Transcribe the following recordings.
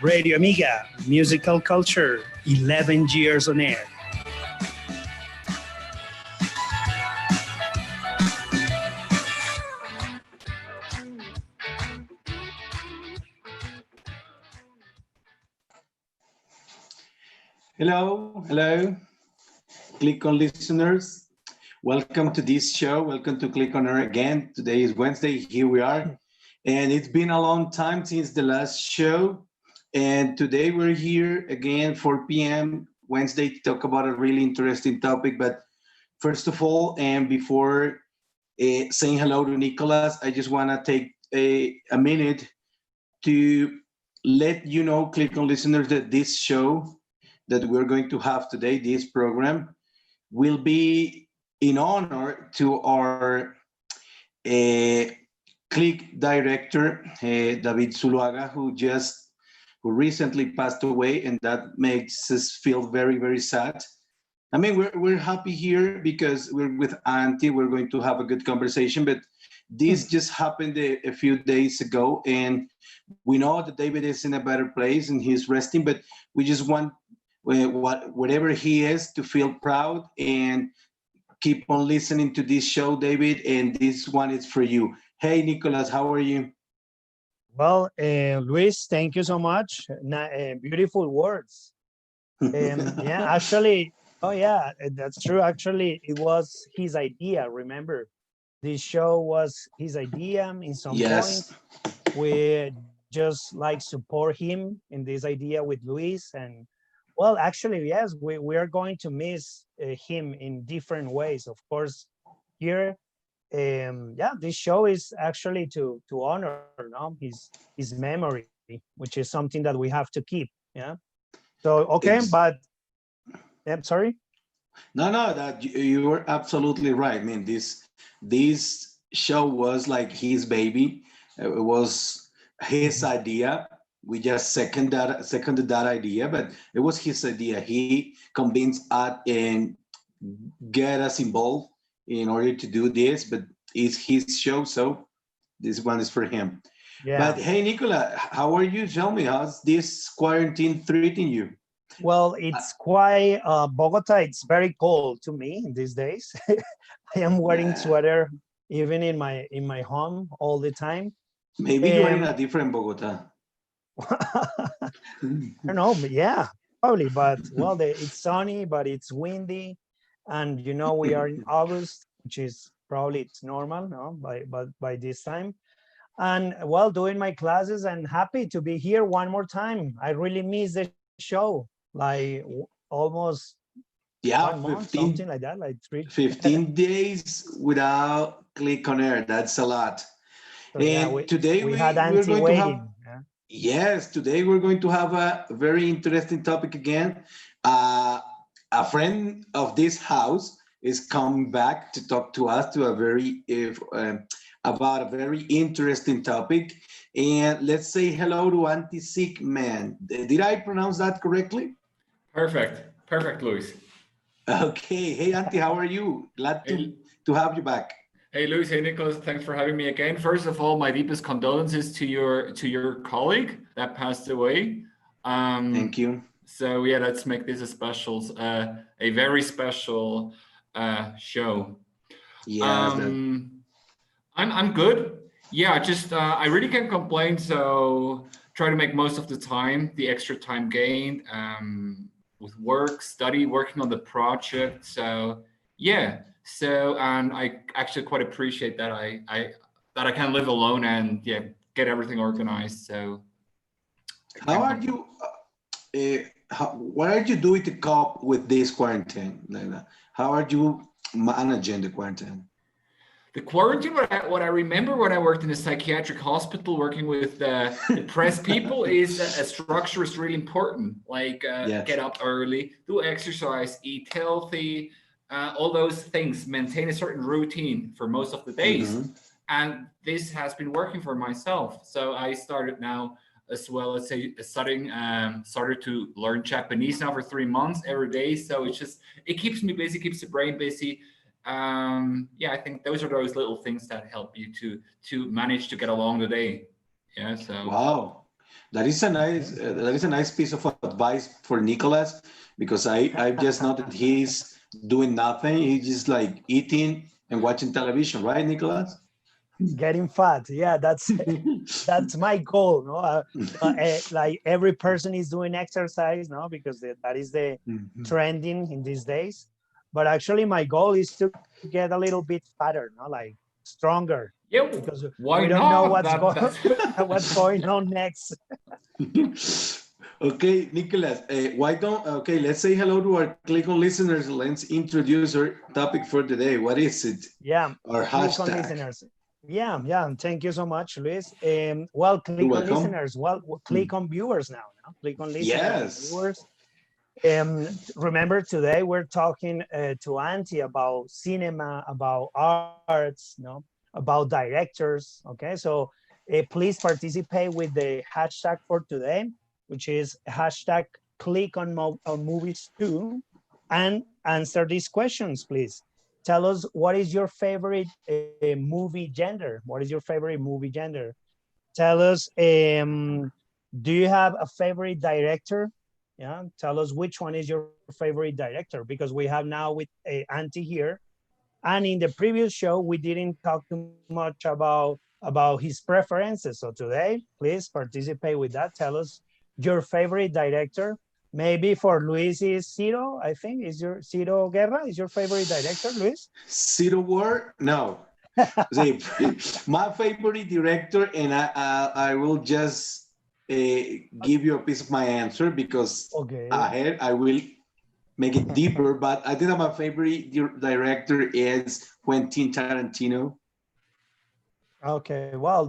Radioamiga, musical culture, 11 years on air. Hello, hello, Clic on listeners. Welcome to this show. Welcome to Clic on Air again. Today is Wednesday. Here we are. And it's been a long time since the last show. And today we're here again, 4 p.m. Wednesday, to talk about a really interesting topic. But first of all, and before saying hello to Nicolas, I just want to take a minute to let you know, Clic on listeners, that this show that we're going to have today, this program, will be in honor to our Clic director, David Zuluaga, who recently passed away, and that makes us feel very, very sad. I mean, we're happy here because we're with Auntie. We're going to have a good conversation, but this just happened a few days ago, and we know that David is in a better place and he's resting, but we just want whatever he is to feel proud and keep on listening to this show, David, and this one is for you. Hey, Nicolas, how are you? Well, Luis, thank you so much. Beautiful words. Yeah, actually, oh yeah, that's true. Actually, it was his idea. Remember, this show was his idea. In some Yes. point, we just like support him in this idea with Luis. And well, actually, yes, we are going to miss him in different ways. Of course, here yeah, this show is actually to honor his memory, which is something that we have to keep. Yeah. So okay, but I'm sorry. No, that you were absolutely right. I mean, this show was like his baby. It was his idea. We just seconded that idea, but it was his idea. He convinced us and get us involved in order to do this, but it's his show, so this one is for him. Yeah. But hey, Nicola, how are you? Tell me, how's this quarantine treating you? Well, it's quite Bogota. It's very cold to me these days. I am wearing sweater even in my home all the time. Maybe you are in a different Bogota. I don't know, but yeah, probably. But well, it's sunny, but it's windy, and we are in August, which is probably it's normal, no, by this time. And well, doing my classes and happy to be here one more time. I really miss the show, like almost 1 month, 15, something like that, like 15 days without Clic on Air. That's a lot. So, and yeah, today we had we're Auntie going to have, waiting. Yeah. yes, today we're going to have a very interesting topic again. A friend of this house is coming back to talk to us to about a very interesting topic. And let's say hello to Auntie Sick Man. Did I pronounce that correctly? Perfect, Luis. Okay. Hey, Auntie, how are you? Glad to have you back. Hey, Luis. Hey, Nicholas. Thanks for having me again. First of all, my deepest condolences to your colleague that passed away. Thank you. So yeah, let's make this a very special show. Yeah. I'm good. Yeah, just I really can't complain. So try to make most of the extra time gained with work, study, working on the project. So yeah. So and I actually quite appreciate that I can live alone and get everything organized. So how are you? What are you doing to cope with this quarantine? How are you managing the quarantine? The quarantine, what I remember when I worked in a psychiatric hospital working with depressed people is a structure is really important. Like yes. Get up early, do exercise, eat healthy, all those things, maintain a certain routine for most of the days. Mm-hmm. And this has been working for myself. So I started now as well as studying, started to learn Japanese now for 3 months every day. So it keeps me busy, keeps the brain busy. I think those are those little things that help you to manage to get along the day. Yeah. So wow, That is a nice piece of advice for Nicholas, because I've just noted he's doing nothing. He's just like eating and watching television, right, Nicholas? Getting fat. Yeah, that's my goal. No, like every person is doing exercise, no, because that is the trending in these days. But actually, my goal is to get a little bit fatter, no, like stronger, Yeah, because why we don't know not? what's going on next. Okay, Nicholas, let's say hello to our Click on listeners. Let's introduce our topic for today. What is it? Yeah, Our Click on hashtag. listeners. Yeah, yeah. Thank you so much, Luis. Well, Click on welcome. listeners. Well, Click on viewers now. No? Click on listeners and Yes. viewers. Remember, today we're talking to Auntie about cinema, about arts, no, about directors. Okay, so please participate with the hashtag for today, which is hashtag click on movies too, and answer these questions, please. Tell us, what is your favorite movie gender? What is your favorite movie gender? Tell us, do you have a favorite director? Yeah, tell us which one is your favorite director, because we have now with Auntie here. And in the previous show, we didn't talk too much about his preferences. So today, please participate with that. Tell us your favorite director. Maybe for Luis is Ciro, I think. Is your Ciro Guerra is your favorite director, Luis? Ciro War? No. See, my favorite director, and I will just give you a piece of my answer, because ahead I will make it deeper. But I think that my favorite director is Quentin Tarantino. Okay, well,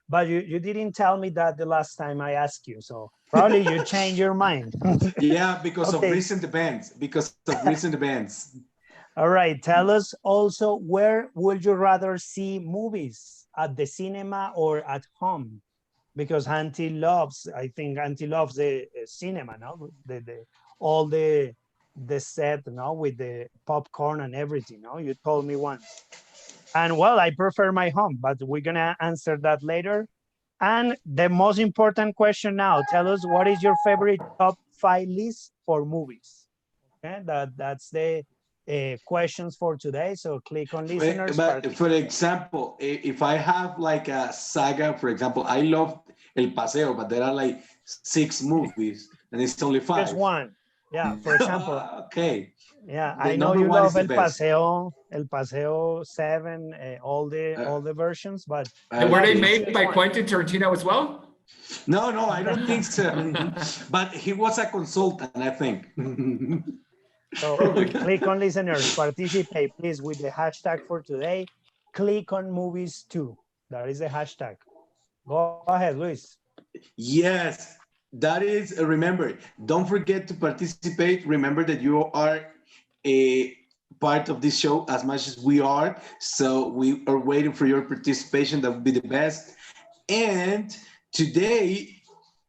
but you didn't tell me that the last time I asked you, so probably you changed your mind. Yeah, because Okay. of recent events. Because of recent events. All right, tell us also, where would you rather see movies, at the cinema or at home? Because Auntie loves, I think Auntie loves the cinema, no? All the set, no, with the popcorn and everything, no? You told me once. And well, I prefer my home, but we're gonna answer that later. And the most important question now, tell us, what is your favorite top 5 list for movies? Okay, that's the questions for today. So click on listeners. But for example, if I have like a saga, for example, I love El Paseo, but there are like 6 movies and it's only 5. Just one. Yeah, for example. Okay. Yeah, The I know you one love is the best. El Paseo 7, all the versions, but And were they to made choose by one. Quentin Tarantino as well? No, I don't think so. But he was a consultant, I think. So click on listeners, participate please with the hashtag for today. Click on movies too. That is the hashtag. Go ahead, Luis. Yes, that is, remember, don't forget to participate. Remember that you are a part of this show as much as we are. So we are waiting for your participation. That would be the best. And today,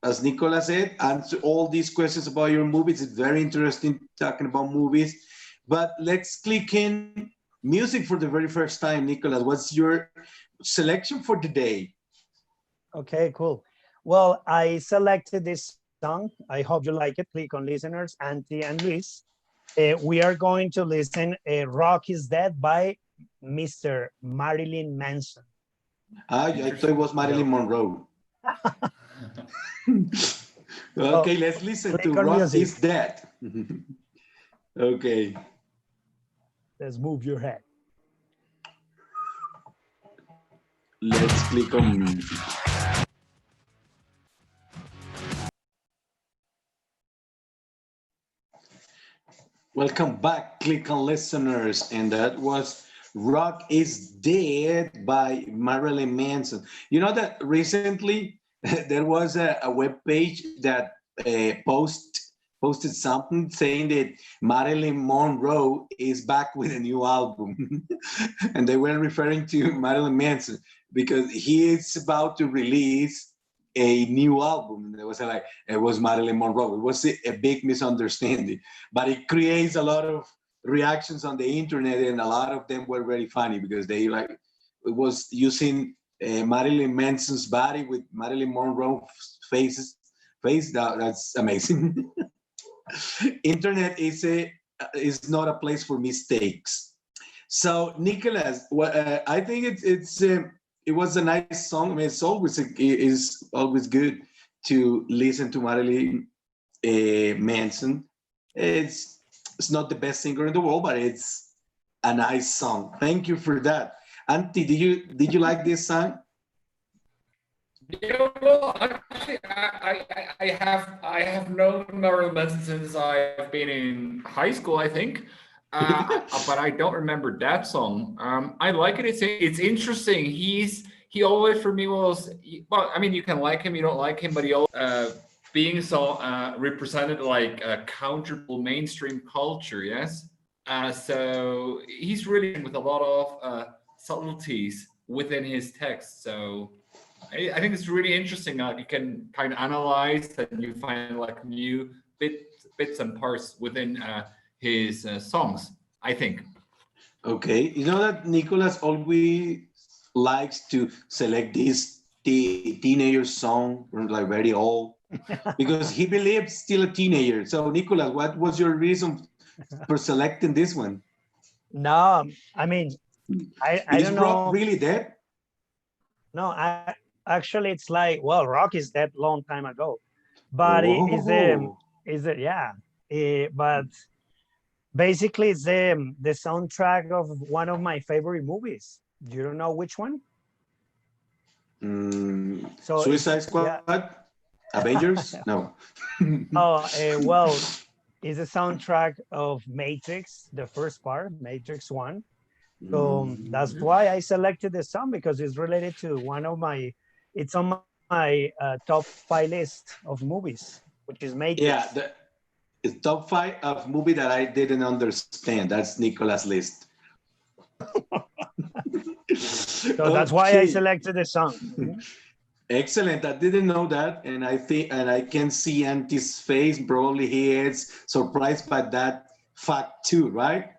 as Nicola said, answer all these questions about your movies. It's very interesting talking about movies. But let's click in music for the very first time. Nicolas, what's your selection for today? Okay, cool. Well, I selected this song. I hope you like it. Click on listeners, Auntie and Luis. We are going to listen Rock is Dead by Mr. Marilyn Manson. I thought it was Marilyn Monroe. Okay, let's listen to Rock music. is Dead. Okay. Let's move your head. Let's click on music. Welcome back, Click on listeners. And that was Rock is Dead by Marilyn Manson. You know that recently there was a web page that posted something saying that Marilyn Monroe is back with a new album. And they were referring to Marilyn Manson because he is about to release a new album. And it was Marilyn Monroe. It was a big misunderstanding, but it creates a lot of reactions on the internet, and a lot of them were very funny because it was using Marilyn Manson's body with Marilyn Monroe's face. That's amazing. Internet is not a place for mistakes. So Nicholas, I think it was a nice song. I mean, it's always good to listen to Marilyn Manson. It's not the best singer in the world, but it's a nice song. Thank you for that. Auntie, did you like this song? Yeah, well, actually, I have known Marilyn Manson since I've been in high school, I think, but I don't remember that song. I like it. It's interesting. He always for me was, well, I mean, you can like him, you don't like him, but he always being so represented like a counter to mainstream culture. Yes, so he's really with a lot of subtleties within his text. So. I think it's really interesting that you can kind of analyze and you find like new bits and parts within his songs, I think. Okay, you know that Nicholas always likes to select this teenager song, like very old, because he believes still a teenager. So Nicholas, what was your reason for selecting this one? No, I mean, I Is don't rock know. really dead? No, I actually it's like, well, rock is dead long time ago, but Oh. is it yeah, but basically it's the soundtrack of one of my favorite movies. Do you know which one? So Suicide Squad? yeah. Avengers? No. Oh, well, it's a soundtrack of Matrix, the first part, Matrix 1. So that's why I selected the song, because it's related to it's on my top 5 list of movies, which is Matrix. Yeah, the top 5 of movie that I didn't understand. That's Nicholas' list. So that's why I selected the song. Excellent. I didn't know that, and I can see Auntie's face. Probably he is surprised by that fact too, right?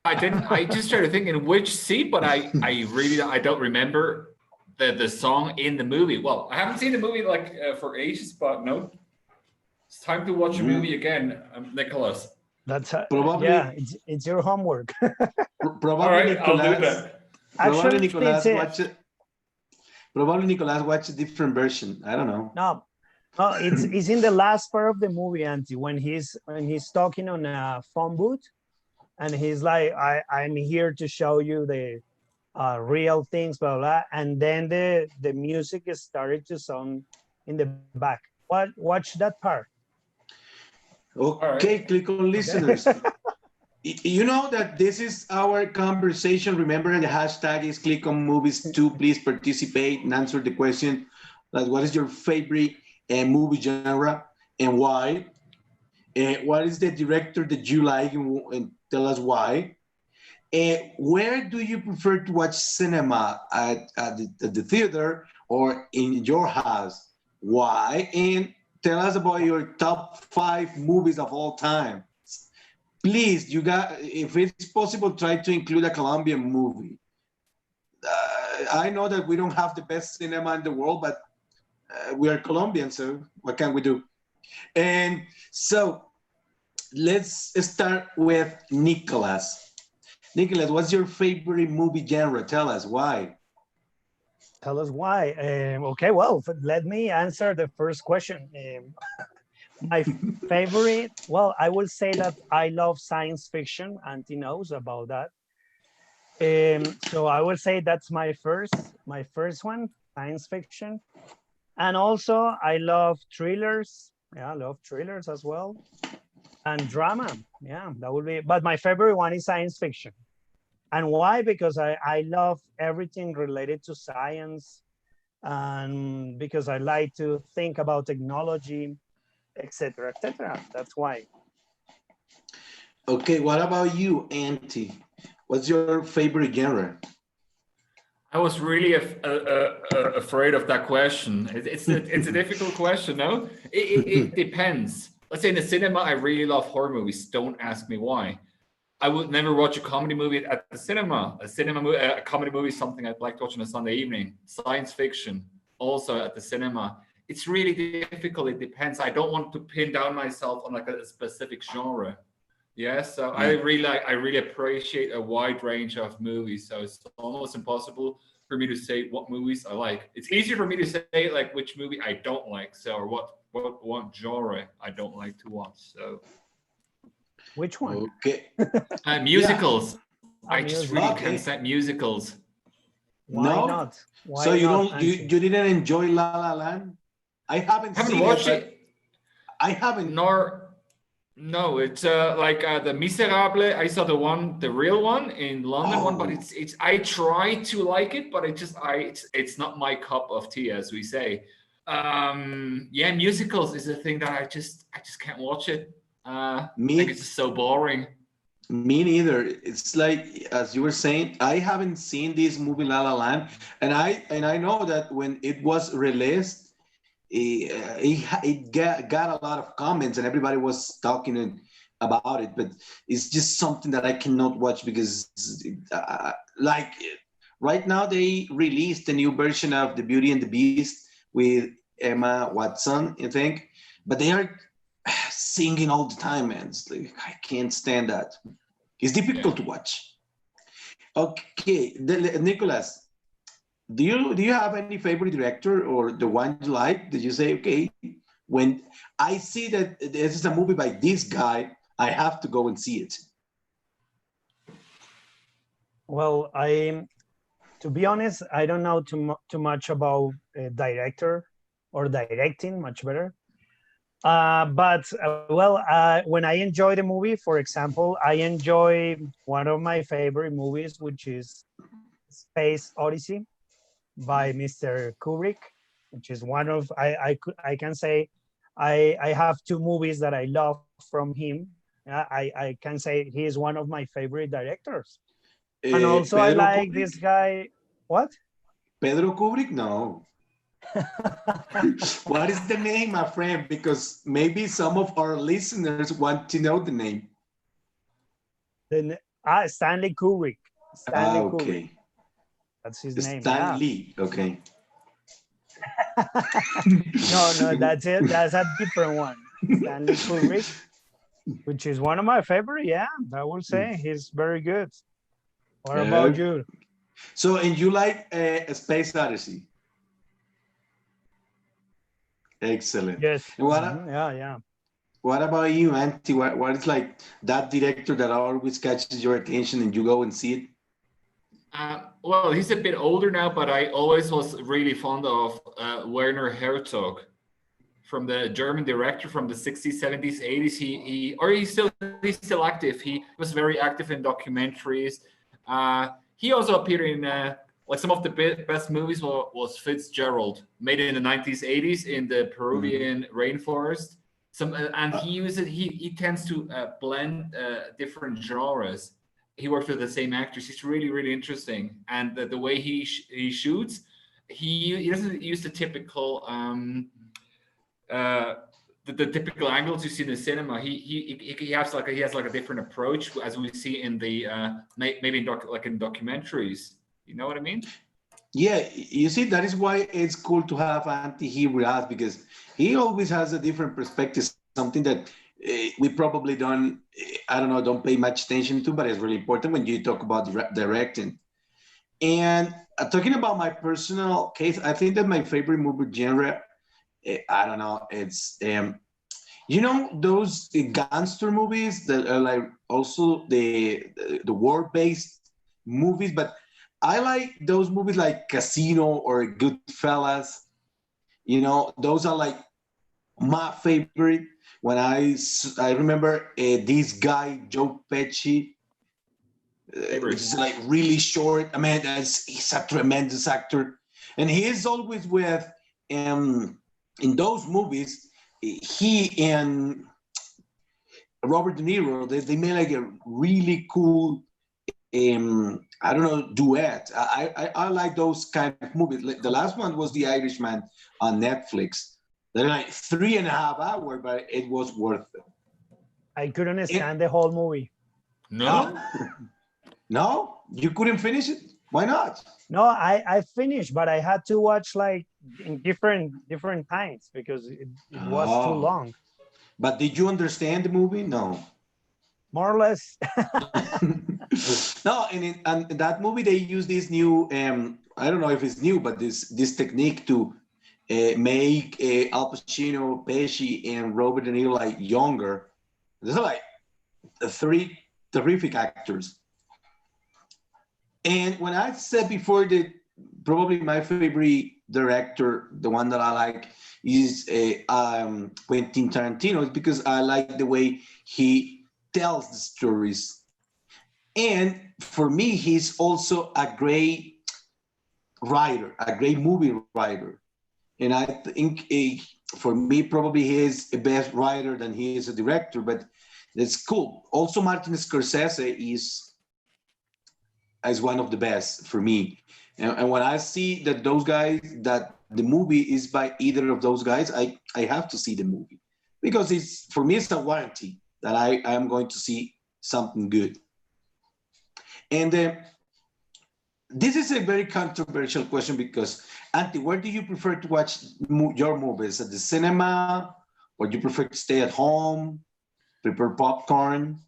I just started thinking which scene, but I don't remember the song in the movie. Well, I haven't seen the movie like for ages, but no, it's time to watch the movie again, Nicholas. That's Probably. Yeah, it's your homework. Probably All right, Nicholas. I'll do that. Probably Nicholas watch it. Probably Nicholas watched a different version. I don't know. No, it's in the last part of the movie, Auntie, when he's talking on a phone booth, and he's like, I'm here to show you the real things, blah blah, and then the music is started to sound in the back. Watch that part. Okay, Click on listeners. You know that this is our conversation. Remember, the hashtag is Click on Movies 2. Please participate and answer the question. Like, what is your favorite movie genre and why? What is the director that you like, and tell us why? Where do you prefer to watch cinema, at the theater or in your house? Why? And tell us about your top 5 movies of all time. Please, if it's possible, try to include a Colombian movie. I know that we don't have the best cinema in the world, but we are Colombian, so what can we do? And so let's start with Nicholas. Nicholas, what's your favorite movie genre? Tell us why. Tell us why. Okay, well, let me answer the first question. My favorite, well, I will say that I love science fiction. Auntie knows about that. So I will say that's my first one, science fiction. And also I love thrillers. Yeah, I love thrillers as well. And drama. Yeah, that would be, but my favorite one is science fiction. And why? Because I love everything related to science, and because I like to think about technology, etc., etc. That's why. Okay, what about you, Auntie? What's your favorite genre? I was really afraid of that question. It's a difficult question, no? It depends. Let's say in the cinema, I really love horror movies. Don't ask me why. I would never watch a comedy movie at the cinema. A comedy movie is something I'd like to watch on a Sunday evening. Science fiction, also at the cinema. it's really difficult. It depends. I don't want to pin down myself on like a specific genre. Yeah, so I really appreciate a wide range of movies. So it's almost impossible for me to say what movies I like. It's easier for me to say like which movie I don't like, so or what genre I don't like to watch. So Which one? Okay. musicals. I just Music. really Okay. can't stand musicals. Why No? not? Why So you not, don't you didn't enjoy La La Land? I haven't Haven't seen watched it. it. But I haven't. No, it's like the Miserable. I saw the real one in London one, but Oh. it's I try to like it, but it's not my cup of tea, as we say. Yeah, musicals is a thing that I just can't watch it. I think it's just so boring. Me neither. It's like as you were saying, I haven't seen this movie La La Land, and I know that when it was released, it got a lot of comments, and everybody was talking about it. But it's just something that I cannot watch because, like, right now they released a new version of The Beauty and the Beast with Emma Watson, I think, but they are singing all the time, man. It's like I can't stand that. It's difficult to watch. Okay, Nicholas, do you have any favorite director or the one you like? Did you say, okay, when I see that this is a movie by this guy, I have to go and see it? Well, to be honest, I don't know too much about director or directing, much better. But when I enjoy the movie, for example, I enjoy one of my favorite movies, which is Space Odyssey by Mr. Kubrick, which is one of I can say I have two movies that I love from him. I can say he is one of my favorite directors. And also I Pedro like Kubrick? this guy. What? Pedro Kubrick? No. What is the name, my friend? Because maybe some of our listeners want to know the name. Stanley Kubrick. Stanley Kubrick. Okay. That's his name. Stan Lee. Okay. No, that's it. That's a different one. Stanley Kubrick, which is one of my favorite. Yeah, I will say he's very good. What about you? So, and you like Space Odyssey? Excellent. Yes. And Yeah. what about you, Auntie? What is like that director that always catches your attention and you go and see it? Well, he's a bit older now, but I always was really fond of Werner Herzog, from the German director from the 60s, 70s, 80s. He's still active. He was very active in documentaries. He also appeared in like some of the best movies was Fitzgerald, made in the 90s, 80s in the Peruvian rainforest. And he tends to blend different genres. He works with the same actors. He's really, really interesting. And the way he shoots, he doesn't use the typical the typical angles you see in the cinema. He has like a different approach, as we see in the maybe in documentaries. You know what I mean? Yeah, you see, that is why it's cool to have Auntie here with us, because he always has a different perspective, something that we probably don't pay much attention to, but it's really important when you talk about directing. And talking about my personal case, I think that my favorite movie genre, I don't know, it's those gangster movies that are like also the war-based movies, but I like those movies like Casino or Goodfellas. Those are like my favorite. When I remember this guy Joe Pesci, which is like really short. I mean, he's a tremendous actor, and he is always with in those movies. He and Robert De Niro, they made like a really cool duet. I like those kind of movies. Like the last one was The Irishman on Netflix. They're like 3.5 hours, but it was worth it. I couldn't stand the whole movie. No? No? You couldn't finish it? Why not? No, I finished, but I had to watch like in different times because it was too Oh, long. but did you understand the movie? No. More or less. No, and in that movie they use this new I don't know if it's new, but this technique to make Al Pacino, Pesci, and Robert De Niro like younger. These are like the three terrific actors. And when I said before that probably my favorite director, the one that I like, is Quentin Tarantino, is because I like the way he tells the stories. And for me, he's also a great writer, a great movie writer. And I think for me, probably he is a best writer than he is a director, but that's cool. Also, Martin Scorsese is one of the best for me. And when I see that those guys, that the movie is by either of those guys, I have to see the movie because it's for me, it's a warranty that I am going to see something good. And this is a very controversial question because, Auntie, where do you prefer to watch your movies? At the cinema, or do you prefer to stay at home, prepare popcorn?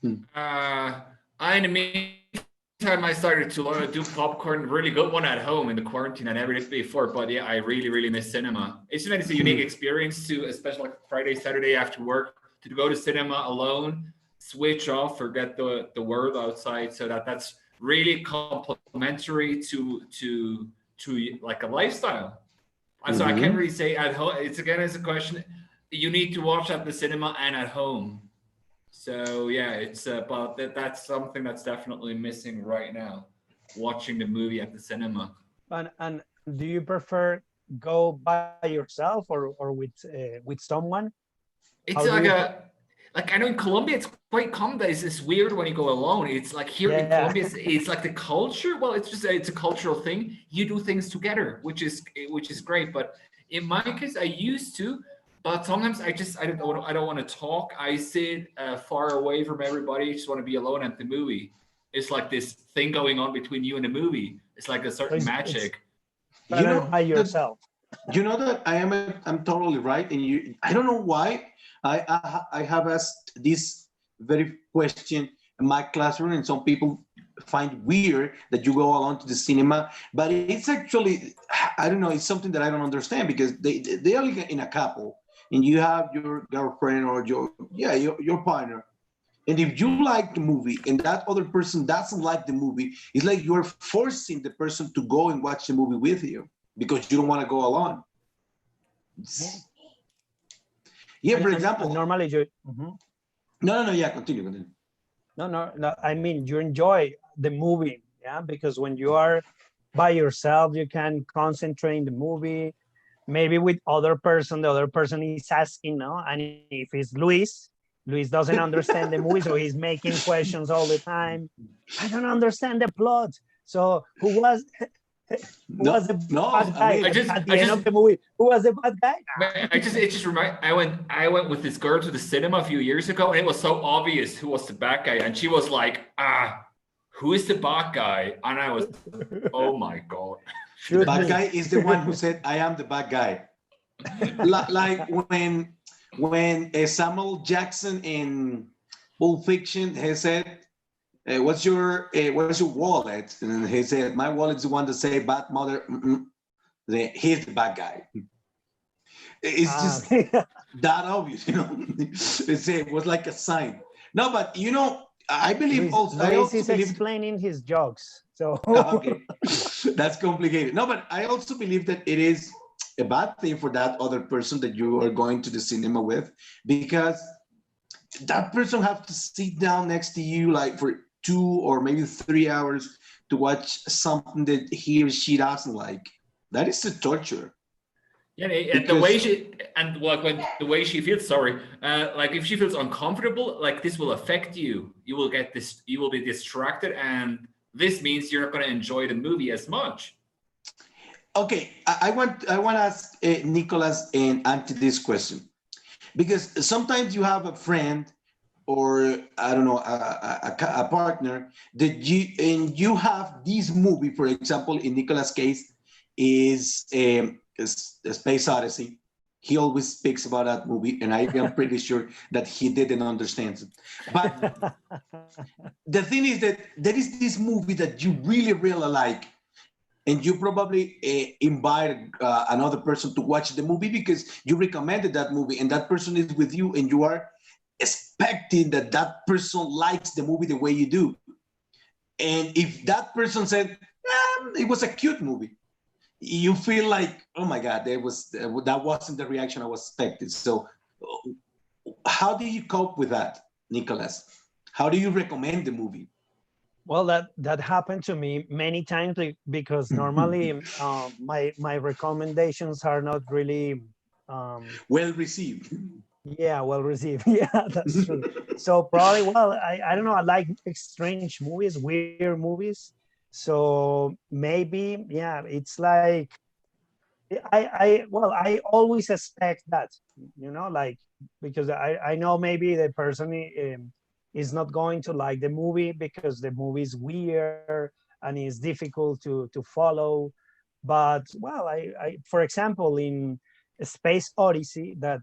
In the meantime, I started to do popcorn, really good one at home in the quarantine. I never did before, but yeah, I really, really miss cinema. It's a unique experience to, especially like Friday, Saturday after work, to go to cinema alone, switch off, forget the world outside. So that's really complementary to like a lifestyle. So I can't really say at home. It's a question. You need to watch at the cinema and at home. So yeah, it's but that's something that's definitely missing right now. Watching the movie at the cinema. And do you prefer go by yourself or with someone? It's like I know in Colombia it's quite common that it's weird when you go alone. It's like here in Colombia it's like the culture. Well, it's a cultural thing. You do things together, which is great. But in my case, I used to, but sometimes I don't want to talk. I sit far away from everybody. I just want to be alone at the movie. It's like this thing going on between you and the movie. It's like a certain magic. You know, by yourself. You know that I'm totally right, and I don't know why I have asked this very question in my classroom, and some people find weird that you go alone to the cinema, but it's actually, I don't know, it's something that I don't understand because they are in a couple, and you have your girlfriend or your partner, and if you like the movie and that other person doesn't like the movie, it's like you're forcing the person to go and watch the movie with you because you don't want to go alone. Yeah, for example. Normally you. No. Yeah, continue. No. I mean, you enjoy the movie, yeah, because when you are by yourself, you can concentrate in the movie. Maybe with the other person is asking, no, and if it's Luis doesn't understand the movie, so he's making questions all the time. I don't understand the plot. So who was the bad guy at the end of the movie? Who was the bad guy? I went with this girl to the cinema a few years ago, and it was so obvious who was the bad guy, and she was like, who is the bad guy? And I was, oh my god. The bad guy is the one who said, I am the bad guy. Like when Samuel Jackson in Pulp Fiction has said, what's your wallet? And he said, my wallet's the one that say bad mother. He's the bad guy. It's just that obvious, you know. It was like a sign. No, but you know, I believe Luis is explaining his jokes. So okay. That's complicated. No, but I also believe that it is a bad thing for that other person that you are going to the cinema with, because that person have to sit down next to you like for 2 or maybe 3 hours to watch something that he or she doesn't like. That is a torture. Yeah, and the way she feels, like if she feels uncomfortable, like this will affect you. You will be distracted, and this means you're not going to enjoy the movie as much. Okay, I want to ask Nicolas and Auntie this question, because sometimes you have a friend or I don't know, a partner that you have this movie, for example, in Nicolas' case, is a Space Odyssey. He always speaks about that movie, and I am pretty sure that he didn't understand it. But the thing is that there is this movie that you really, really like, and you probably invite another person to watch the movie because you recommended that movie, and that person is with you, and you are expecting that that person likes the movie the way you do. And if that person said, it was a cute movie, you feel like, oh my God, that wasn't the reaction I was expecting. So how do you cope with that, Nicolas? How do you recommend the movie? Well, that happened to me many times because normally my recommendations are not really well received. Yeah, well received. Yeah, that's true. So probably, well, I don't know. I like strange movies, weird movies. So maybe, yeah, it's like I always expect that, like, because I know maybe the person is not going to like the movie because the movie is weird and is difficult to follow. But well, for example, in Space Odyssey, that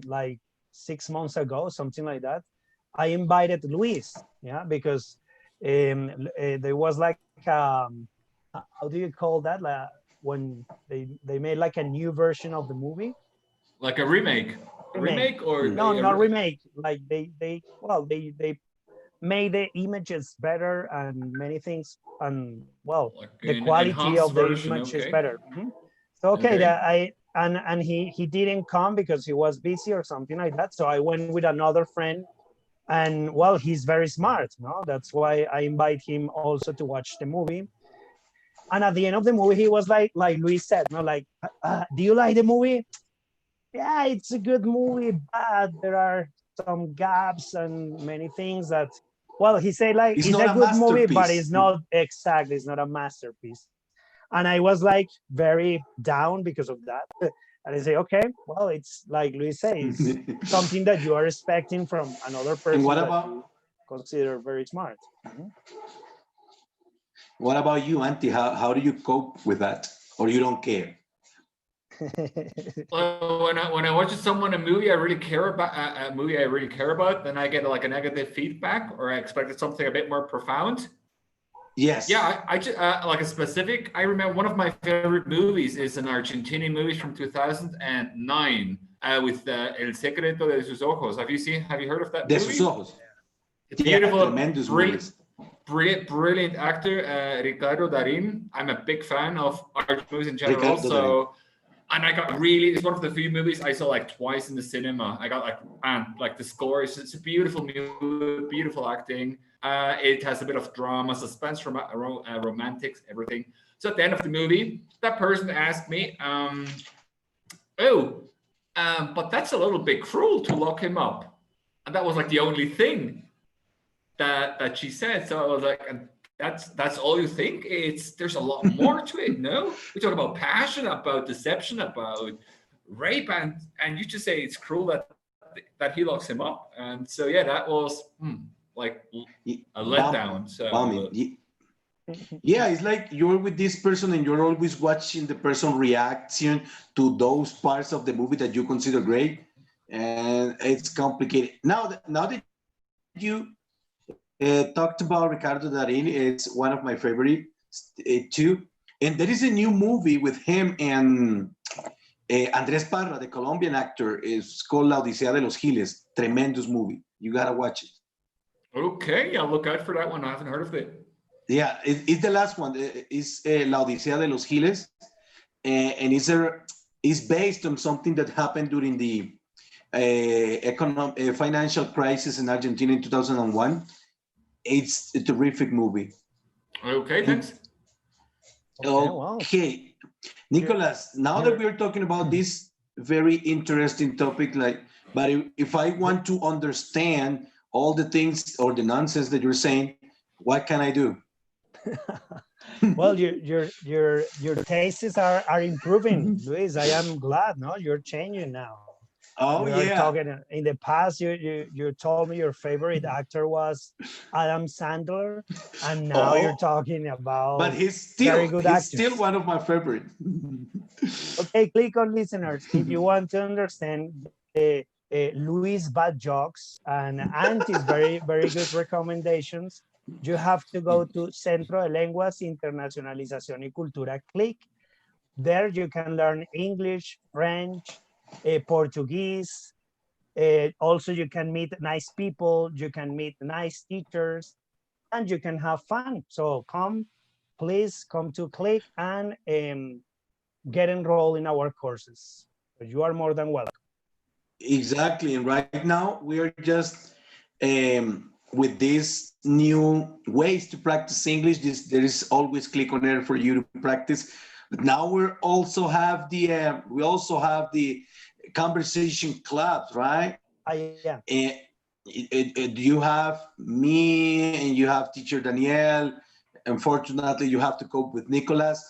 like 6 months ago, something like that, I invited Luis, yeah, because there was like how do you call that? Like, when they made like a new version of the movie. Like a remake. A remake or no, not remake. Like they made the images better and many things, and well, like the an quality enhanced of the version, image is okay. better. So okay, Okay. that and he didn't come because he was busy or something like that. So I went with another friend, and well, he's very smart, no? That's why I invite him also to watch the movie. And at the end of the movie, he was like Luis said, no, like, do you like the movie? Yeah, it's a good movie, but there are some gaps and many things that, well, he said like It's it's not a a good movie, but masterpiece. it's not exactly, it's not a masterpiece. And I was like very down because of that. And I say, okay, well, it's like Luis says, something that you are expecting from another And person what that about you consider very smart. what about you, Auntie? How do you cope with that, or you don't care? Well, when I watch someone a movie I really care about, a movie I really care about, then I get like a negative feedback, or I expected something a bit more profound. Yes. Yeah, I just like a specific. I remember one of my favorite movies is an Argentinian movie from 2009 with El Secreto de sus Ojos. Have you heard of that De movie? sus ojos. It's Yeah, beautiful, tremendous movies. brilliant actor, Ricardo Darin. I'm a big fan of art movies in general. Ricardo Darin. And I got really, it's one of the few movies I saw like twice in the cinema. I got like, man, like the score is, it's a beautiful movie, beautiful acting. It has a bit of drama, suspense, romantics, everything. So at the end of the movie, that person asked me, but that's a little bit cruel to lock him up. And that was like the only thing that she said. So I was like, and that's all you think? There's a lot more to it. No, we talk about passion, about deception, about rape, and you just say it's cruel that he locks him up. And so yeah, that was like a letdown. So yeah, it's like you're with this person and you're always watching the person reaction to those parts of the movie that you consider great, and it's complicated. Now that you talked about Ricardo Darin, it's one of my favorite too. And there is a new movie with him and Andrés Parra, the Colombian actor. It's called La Odisea de los Giles. Tremendous movie. You gotta watch it. Okay, I'll look out for that one. I haven't heard of it. Yeah, it's the last one. It's La Odisea de los Giles, and it's based on something that happened during the financial crisis in Argentina in 2001. It's a terrific movie. Okay, thanks. Okay, Nicolas, now that we're talking about this very interesting topic, but if I want to understand all the things or the nonsense that you're saying, what can I do? Well, your tastes are improving, Luis. I am glad. No, you're changing now. Oh We are yeah. talking in the past. You told me your favorite actor was Adam Sandler, and now you're Oh, talking but about he's very still good he's still actors. one of my favorite. Okay, click on listeners if you want to understand Luis bad jokes and Auntie's very good recommendations. You have to go to Centro de Lenguas Internacionalización y Cultura, Clic. There you can learn English, French, Portuguese. Also, you can meet nice people, you can meet nice teachers, and you can have fun. So please come to Clic and get enrolled in our courses. You are more than welcome. Exactly. And right now we are just with these new ways to practice English. There is always Click on Air for you to practice. But now we also have the conversation clubs, right? Yeah. And you have me and you have teacher Danielle. Unfortunately, you have to cope with Nicolas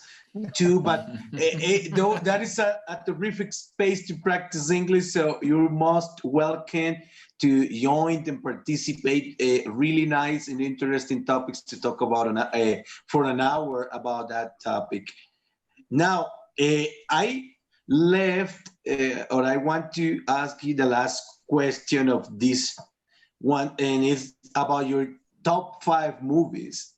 too, but though that is a terrific space to practice English, so you're most welcome to join and participate. Really nice and interesting topics to talk about for an hour about that topic. Now, I left, or I want to ask you the last question of this one, and it's about your top 5 movies.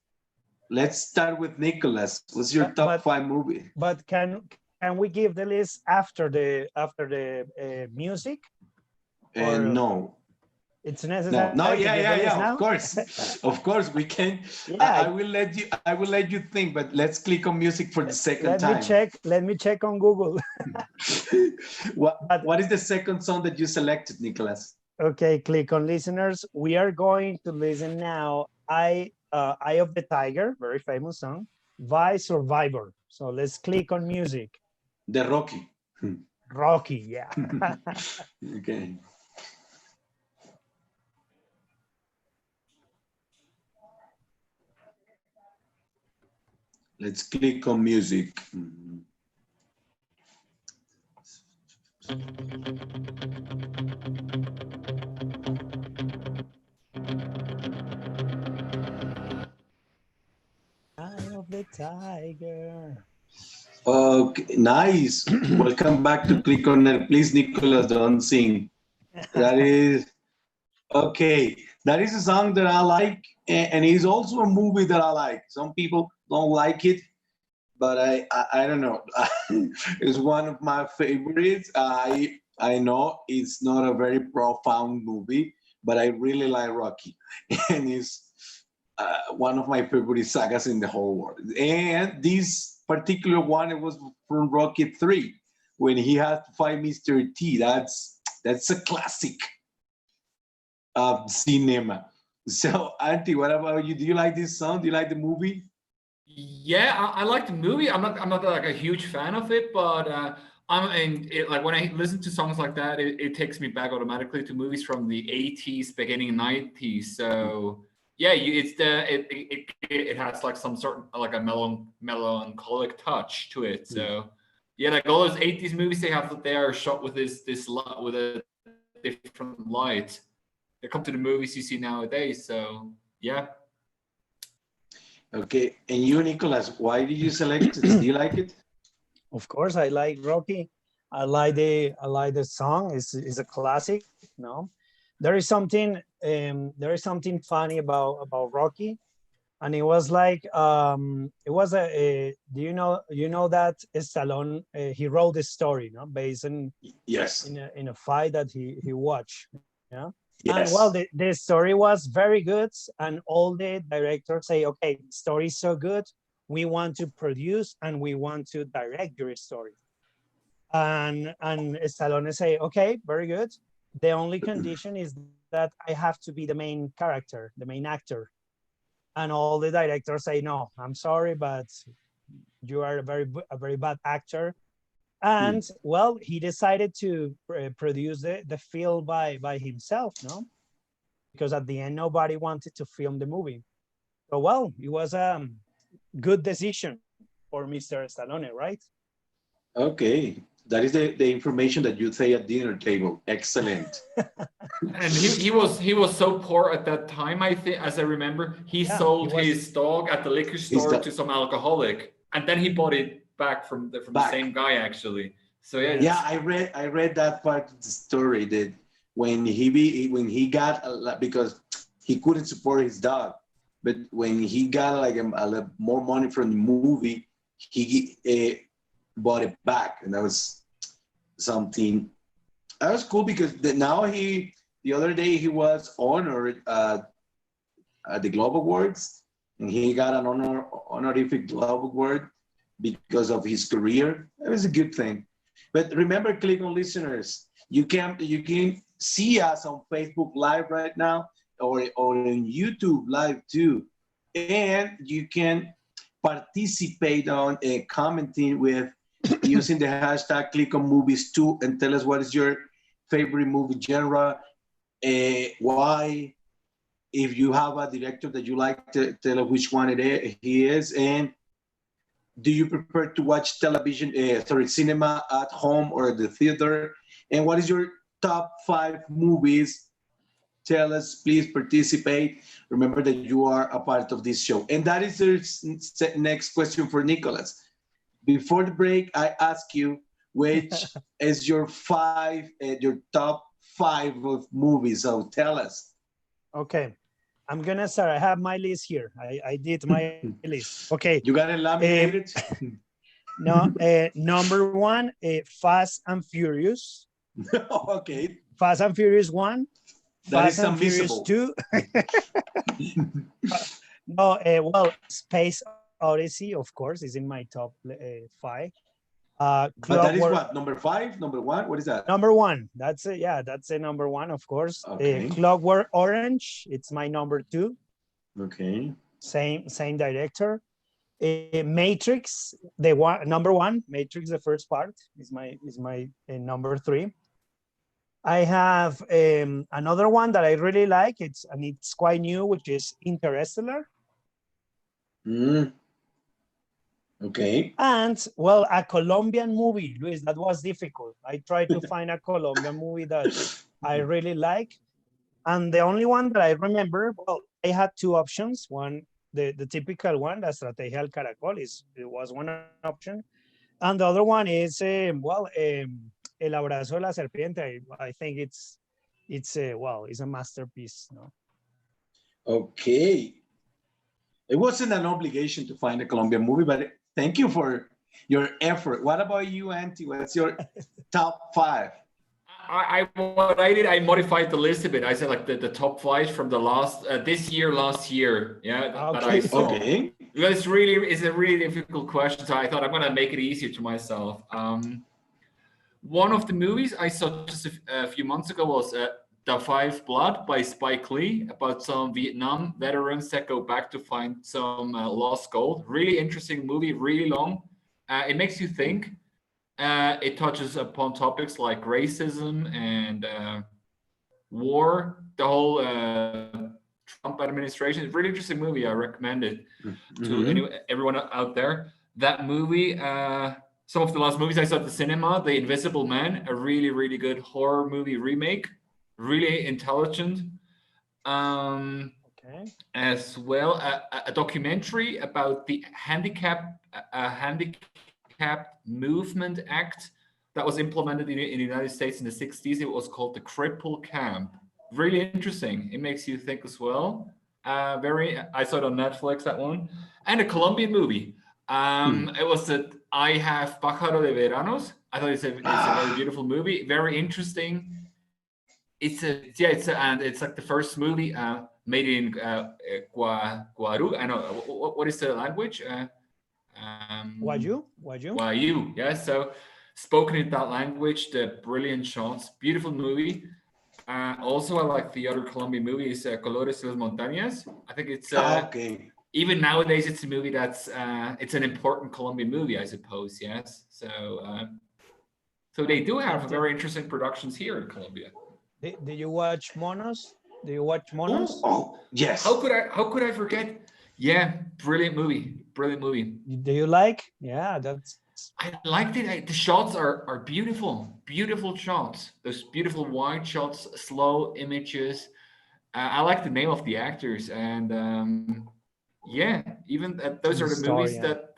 Let's start with Nicholas. What's your top 5 movie? But can we give the list after the music? No. It's necessary. No, to give the list now? Of course we can. Yeah. I will let you think, but let's click on music for the second time. Let me check on Google. What is the second song that you selected, Nicholas? Okay, click on listeners. We are going to listen now. Eye of the Tiger, very famous song, by Survivor. So let's click on music. The Rocky. Rocky, yeah. Okay. Let's click on music. Eye of the Tiger. Okay, nice. Welcome back to Click on It. Please, Nicholas, don't sing. That is okay. That is a song that I like, and it's also a movie that I like. Some people don't like it, but I don't know. It's one of my favorites. I know it's not a very profound movie, but I really like Rocky, and it's one of my favorite sagas in the whole world. And this particular one, it was from Rocky 3, when he had to fight Mr. T. That's a classic of cinema. So, Auntie, what about you? Do you like this song? Do you like the movie? Yeah, I like the movie. I'm not like a huge fan of it, but like when I listen to songs like that, it takes me back automatically to movies from the 80s, beginning 90s. So yeah, it has like some sort of like a melancholic touch to it. So yeah, like all those 80s movies they are shot with with a different light. They come to the movies you see nowadays. So yeah. Okay, and you, Nicholas, why did you select it? Do you like it? Of course, I like Rocky. I like the song. It's a classic. No, there is something funny about Rocky, and it was like it was do you know that Stallone he wrote this story, no, based on Yes in a fight that he watched, yeah. Yes. And well, the story was very good, and all the directors say, okay, the story is so good, we want to produce and we want to direct your story. And Stallone say, okay, very good. The only condition is that I have to be the main character, the main actor. And all the directors say, no, I'm sorry, but you are a very bad actor. And well, he decided to produce the film by himself, no? Because at the end, nobody wanted to film the movie. So well, it was a good decision for Mr. Stallone, right? Okay, That is the information that you say at dinner table. Excellent. And he was so poor at that time, I think, as I remember, he Yeah, sold he was. his dog at the liquor store to some alcoholic, and then he bought it back from the same guy, actually. So yeah, Yeah, I read that part of the story, that when he got because he couldn't support his dog, but when he got like a more money from the movie, he bought it back, and that was something. That was cool because now the other day he was honored at the Globe Awards, and he got an honorific Globe Award because of his career. It was a good thing. But remember, Clic on listeners, you can see us on Facebook Live right now, or on YouTube Live too, and you can participate on commenting with using the hashtag #ClicOnMovies2 and tell us what is your favorite movie genre, why, if you have a director that you like, to tell us which one he is, and do you prefer to watch cinema at home or the theater? And what is your top 5 movies? Tell us, please participate. Remember that you are a part of this show. And that is the next question for Nicholas. Before the break, I ask you, which is your top 5 of movies? So tell us. Okay, I'm gonna start. I have my list here. I did my list. Okay. You got it laminated? No, number 1, Fast and Furious. Okay. Fast and Furious 1. That Fast is and Furious unmissable. 2. No, well, Space Odyssey, of course, is in my top 5. But that is Clockwork- what, number 5, number 1? What is that? Number 1. That's it. Yeah, that's a number 1, of course. Okay. Clockwork Orange. It's my number 2. Okay. Same director. Matrix, number 1. Matrix, the first part, is my number 3. I have another one that I really like. It's quite new, which is Interstellar. Okay. And well, a Colombian movie, Luis, that was difficult. I tried to find a Colombian movie that I really like. And the only one that I remember, well, I had 2 options. One, the typical one, La Estrategia del Caracol, it was one option. And the other one is, El Abrazo de la Serpiente. I think it's a masterpiece. No? Okay. It wasn't an obligation to find a Colombian movie, but thank you for your effort. What about you, Auntie? What's your top 5? What I did, I modified the list a bit. I said like the top 5 from the last year. Yeah. Okay. That I saw. Okay. It's a really difficult question. So I thought I'm gonna make it easier to myself. One of the movies I saw just a few months ago was The Five Blood by Spike Lee, about some Vietnam veterans that go back to find some lost gold. Really interesting movie, really long. It makes you think. It touches upon topics like racism and war, the whole Trump administration. It's a really interesting movie. I recommend it to everyone out there. That movie, some of the last movies I saw at the cinema, The Invisible Man, a really, really good horror movie remake, really intelligent. Okay. As well, a documentary about the Handicapped Movement Act that was implemented in the United States in the 60s. It was called the Cripple Camp. Really interesting. It makes you think as well. I saw it on Netflix, that one. And a Colombian movie. It was that I Have Pájaro de Veranos. I thought it's a very beautiful movie, very interesting. It's like the first movie made in Guaru. I know what is the language? Wayu. Yeah. So spoken in that language, the brilliant shots, beautiful movie. Also, I like the other Colombian movie is Colores de las Montañas. I think it's okay. Even nowadays, it's a movie that's it's an important Colombian movie, I suppose. Yes. So they do have very interesting productions here in Colombia. Do you watch Monos? Do you watch Monos? Oh, yes. How could I forget? Yeah, brilliant movie. Do you like? Yeah, that's effects? I liked it. The shots are beautiful, beautiful shots. Those beautiful wide shots, slow images. I like the name of the actors, and yeah, even those The are the story, movies yeah. that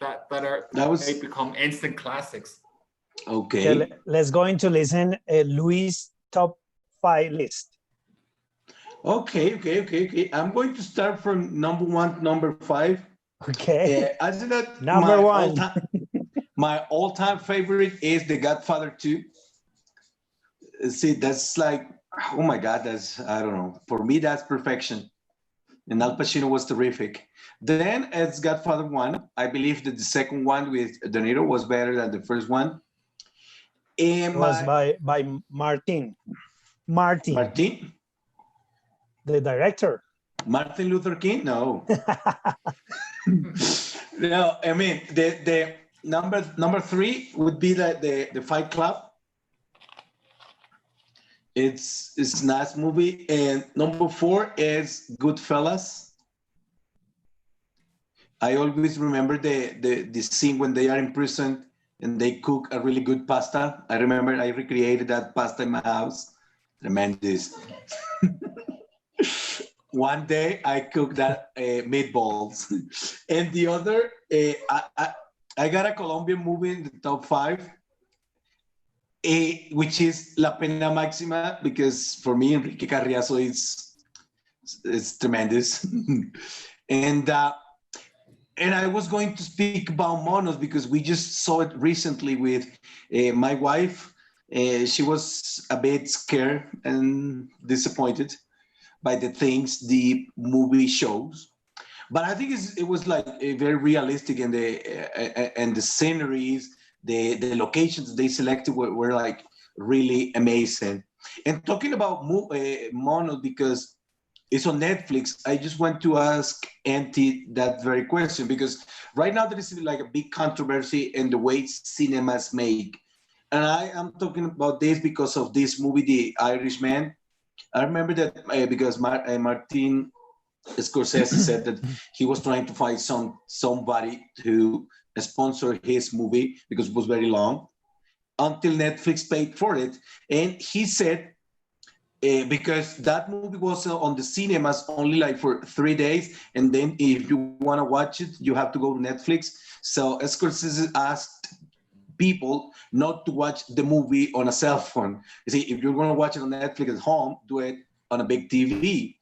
That they was become instant classics. Okay, okay. let's go into listen Luis top 5 list. Okay. I'm going to start from number 1 to number 5. Okay, I think that number one. my all-time favorite is The Godfather 2. See, that's like, oh my God, that's, I don't know. For me, that's perfection. And Al Pacino was terrific. Then as Godfather 1, I believe that the second one with De Niro was better than the first one. And It was by Martin, Martin the director. Martin Luther King? No. No, I mean the number 3 would be the Fight Club. It's a nice movie. And number 4 is Goodfellas. I always remember the scene when they are in prison and they cook a really good pasta. I remember I recreated that pasta in my house. Tremendous. One day I cooked that meatballs. And the other, I got a Colombian movie in the top 5, which is La Pena Máxima, because for me, Enrique Carriazo is tremendous. And I was going to speak about Monos because we just saw it recently with my wife. She was a bit scared and disappointed by the things the movie shows, but I think it was like very realistic, and the sceneries, the locations they selected were like really amazing. And talking about Monos, because it's on Netflix, I just want to ask Auntie that very question, because right now there is like a big controversy in the way cinemas make. And I am talking about this because of this movie, The Irishman. I remember that because Martin Scorsese said that he was trying to find somebody to sponsor his movie because it was very long, until Netflix paid for it. And he said, because that movie was on the cinemas only like for 3 days, and then if you want to watch it, you have to go to Netflix. So Scorsese asked people not to watch the movie on a cell phone. You see, if you're going to watch it on Netflix at home, do it on a big TV.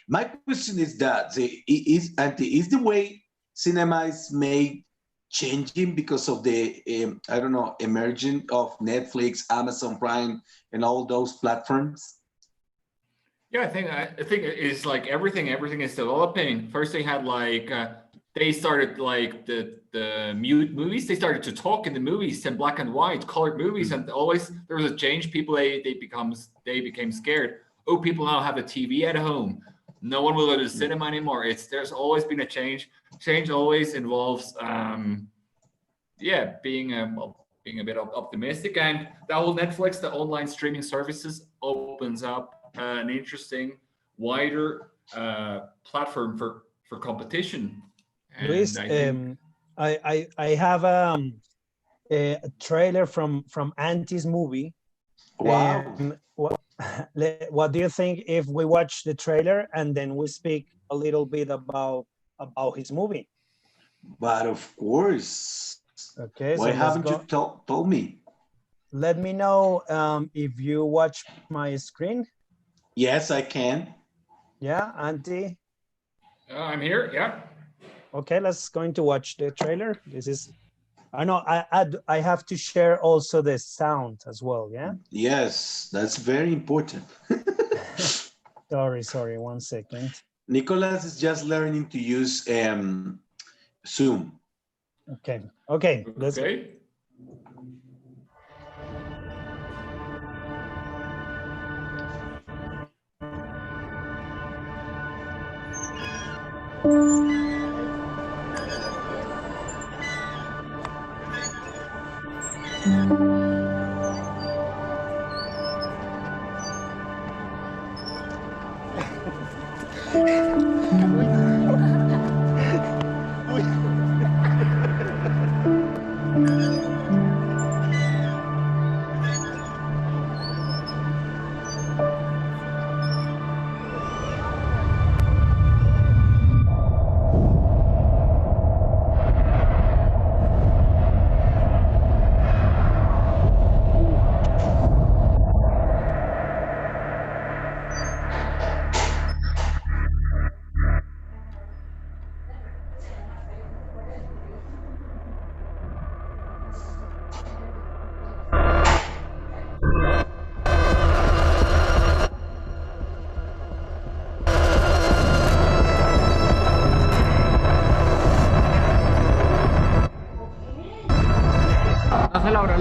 My question is that, is the way cinema is made changing because of the, I don't know, emergence of Netflix, Amazon Prime, and all those platforms? Yeah, I think it's like everything is developing. First, they had like they started like the mute movies. They started to talk in the movies in black and white, colored movies, and always there was a change. People they became scared. Oh, people now have a TV at home. No one will go to the cinema anymore. There's always been a change. Change always involves being a bit optimistic, and the whole Netflix, the online streaming services, opens up an interesting, wider platform for competition. And Luis, I have a trailer from Auntie's movie. Wow. What do you think if we watch the trailer and then we speak a little bit about his movie? But of course. Okay. Why so haven't you told me? Let me know if you watch my screen. Yes, I can. Yeah, Auntie. I'm here. Yeah. Okay, let's going to watch the trailer. This is, I know I have to share also the sound as well. Yeah. Yes, that's very important. Sorry, 1 second. Nicolas is just learning to use Zoom. Okay, let's go. Okay.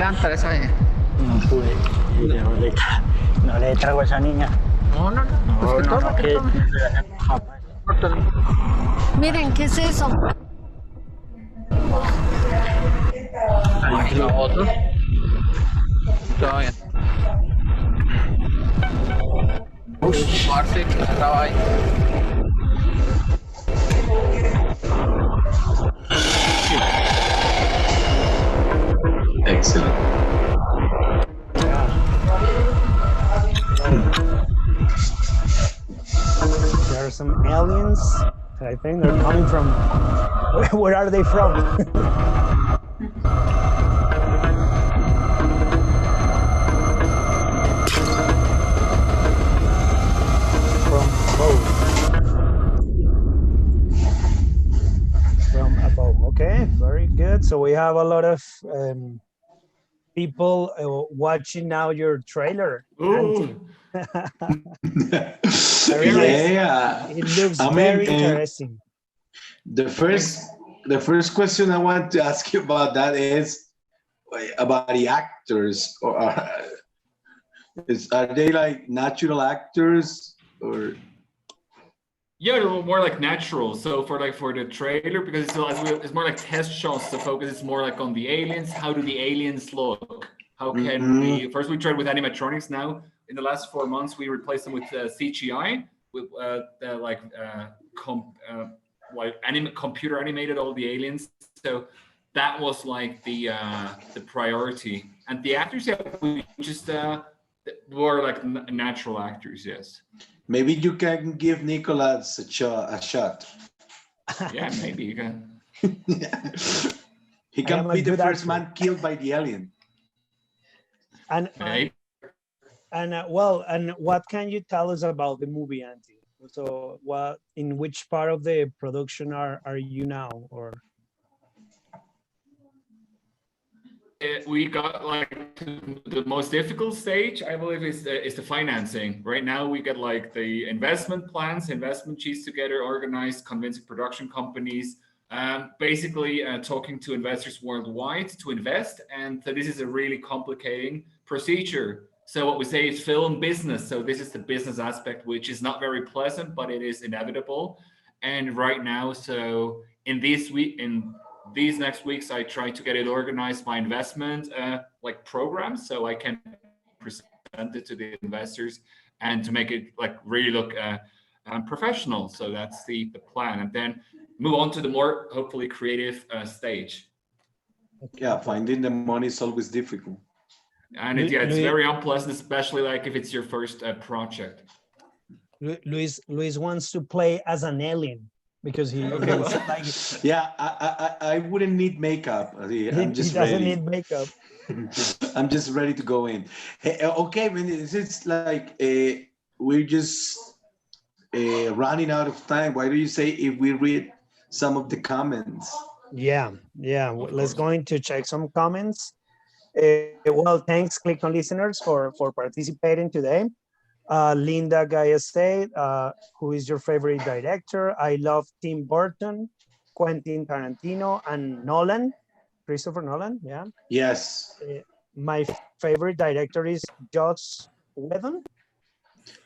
adelanta esa. No pude. No le trago a esa niña. No, no, no. Pues que tome, que tome. Miren, ¿qué es eso? Ahí está otro. Todo bien. Ush, parce, estaba ahí. Excellent. There are some aliens. I think they're coming from. Where are they from? From above. Okay, very good. So we have a lot of people watching now your trailer. Antti. Very nice. Yeah. It looks I mean, very interesting. The first question I want to ask you about that is about the actors. Or are they like natural actors or? Yeah, they're more like natural. So for the trailer, because it's more like test shots. The focus is more like on the aliens. How do the aliens look? How can we? First, we tried with animatronics. Now, in the last 4 months, we replaced them with CGI, with computer animated all the aliens. So that was like the priority. And the actors, yeah, we just were like natural actors. Yes. Maybe you can give Nicolas a shot. Yeah, maybe you can. He can be the first man killed by the alien. And what can you tell us about the movie, Antti? So, in which part of the production are you now, or? We got like the most difficult stage, I believe, is the financing. Right now, we get like the investment plans, investment sheets together, organized, convincing production companies, basically talking to investors worldwide to invest. And so this is a really complicating procedure. So what we say is film business. So this is the business aspect, which is not very pleasant, but it is inevitable. And right now, so in these next weeks, I try to get it organized, my investment like programs, so I can present it to the investors and to make it like really look professional. So that's the plan, and then move on to the more hopefully creative stage. Yeah, finding the money is always difficult. And it's very unpleasant, especially like if it's your first project. Luis wants to play as an alien. Because he like, yeah, I wouldn't need makeup. He doesn't need makeup. I'm just ready to go in. Hey, okay, when it's like we're just running out of time. Why do you say if we read some of the comments? Yeah. Let's go into check some comments. Well, thanks, Clic on listeners for participating today. Linda Gaia said, who is your favorite director? I love Tim Burton, Quentin Tarantino, and Nolan, Christopher Nolan, yeah? Yes. My favorite director is Joss Whedon.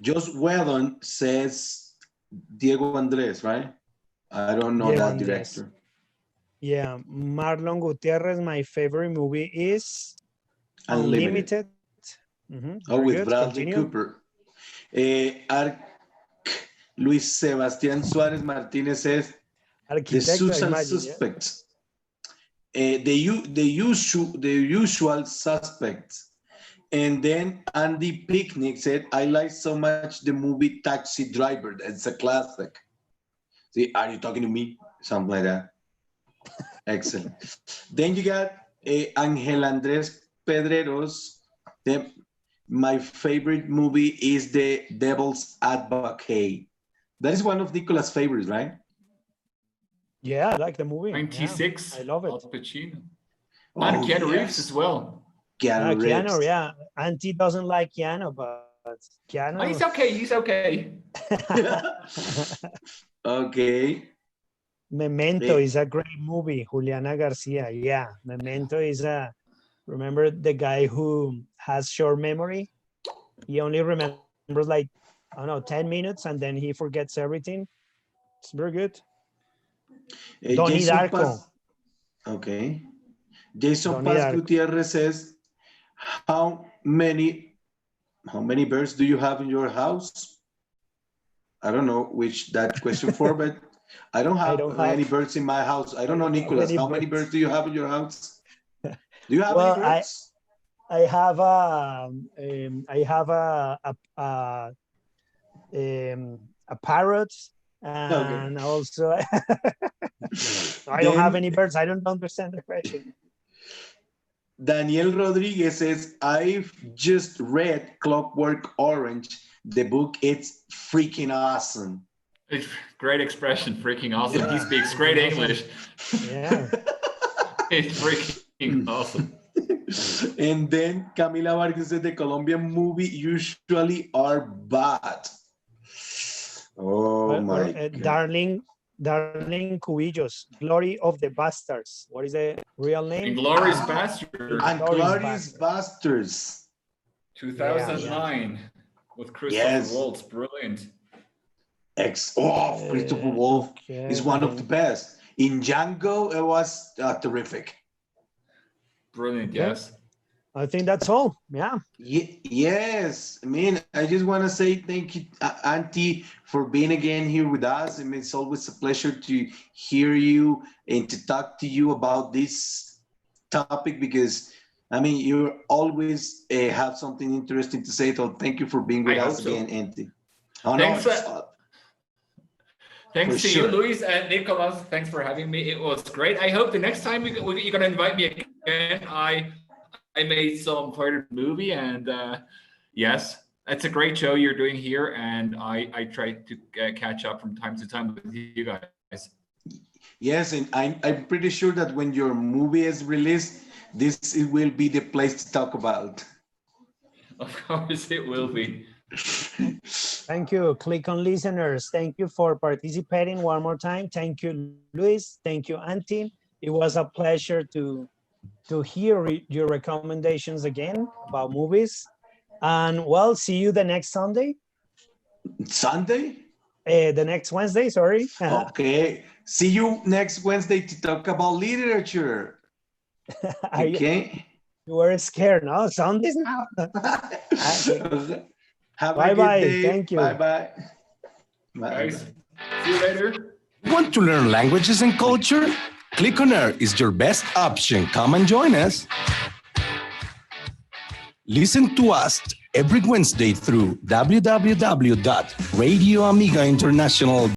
Joss Whedon says Diego Andres, right? I don't know Diego that Andres. Director. Yeah, Marlon Gutierrez, my favorite movie is Unlimited. Oh, with Bradley Cooper. Luis Sebastián Suárez Martínez says the Susan Suspects. The usual suspects. And then Andy Picnic said, I like so much the movie Taxi Driver. It's a classic. See, are you talking to me? Something like that. Excellent. Then you got Angel Andres Pedreros. My favorite movie is The Devil's Advocate. That is one of Nicola's favorites, right? Yeah, I like the movie. 96. Yeah, I love it. Al Pacino. And Keanu Reeves as well. Keanu, yeah. Antti doesn't like Keanu, but Keanu... Oh, he's okay. Okay. Memento is a great movie. Juliana Garcia, yeah. Memento is a Remember the guy who has short memory? He only remembers like, I don't know, 10 minutes and then he forgets everything. It's very good. Donnie Jason Darko. Paz, okay. Jason Donnie Paz Darko. Gutierrez says, how many birds do you have in your house? I don't know which that question for, but I don't have any birds in my house. I don't know, Nicholas, how many birds do you have in your house? Do you have any birds? I have a parrot, and also I don't have any birds. I don't understand the question. Daniel Rodriguez says, I've just read Clockwork Orange. The book, it's freaking awesome. It's great expression, freaking awesome. Yeah. He speaks great English. Yeah. It's freaking awesome. And then Camila Vargas said the Colombian movie usually are bad. Oh my God. Darling Cubillos, Glory of the Bastards. What is the real name? Inglourious Basterds. Inglourious Basterds. 2009 with Christopher Waltz. Brilliant. Christopher Waltz is one of the best. In Django, it was terrific. Brilliant, yes. I think that's all. Yeah. Yes. I mean, I just want to say thank you, Auntie, for being again here with us. I mean, it's always a pleasure to hear you and to talk to you about this topic because, I mean, you always have something interesting to say. So thank you for being with us again, Auntie. Thanks to you, Luis and Nicolas. Thanks for having me. It was great. I hope the next time you're going to invite me again. I made some further movie, and yes, it's a great show you're doing here, and I try to catch up from time to time with you guys. Yes, and I'm pretty sure that when your movie is released, it will be the place to talk about. Of course, it will be. Thank you, Clic on listeners. Thank you for participating one more time. Thank you, Luis. Thank you, Auntie. It was a pleasure to hear your recommendations again about movies. And well, see you the next Sunday. Sunday? The next Wednesday, sorry. Okay. See you next Wednesday to talk about literature. Okay. You were scared, no? Sundays now. Have a good day. Thank you. Bye-bye. Guys, see you later. Want to learn languages and culture? Clic on Air is your best option. Come and join us. Listen to us every Wednesday through www.radioamigainternational.com.